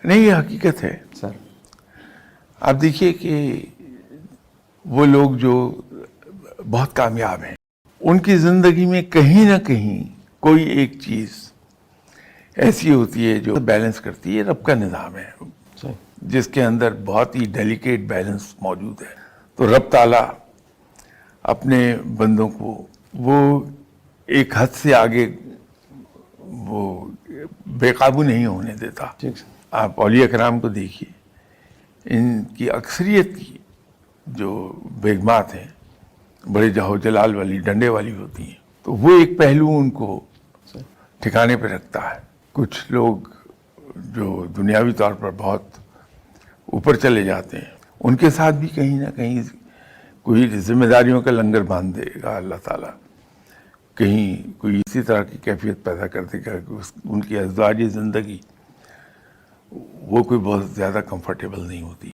نہیں، یہ حقیقت ہے سر. آپ دیکھیے کہ وہ لوگ جو بہت کامیاب ہیں ان کی زندگی میں کہیں نہ کہیں کوئی ایک چیز ایسی ہوتی ہے جو بیلنس کرتی ہے. رب کا نظام ہے جس کے اندر بہت ہی ڈیلیکیٹ بیلنس موجود ہے. تو رب تعالیٰ اپنے بندوں کو وہ ایک حد سے آگے وہ بے قابو نہیں ہونے دیتا. آپ اولیاء کرام کو دیکھیے، ان کی اکثریت کی جو بیگمات ہیں بڑے جہو جلال والی، ڈنڈے والی ہوتی ہیں. تو وہ ایک پہلو ان کو ٹھکانے پہ رکھتا ہے. کچھ لوگ جو دنیاوی طور پر بہت اوپر چلے جاتے ہیں ان کے ساتھ بھی کہیں نہ کہیں کوئی ذمہ داریوں کا لنگر باندھ دے گا اللہ تعالیٰ. کہیں کوئی اسی طرح کی کیفیت پیدا کر دے گا کہ ان کی ازدواجی زندگی وہ کوئی بہت زیادہ کمفرٹیبل نہیں ہوتی.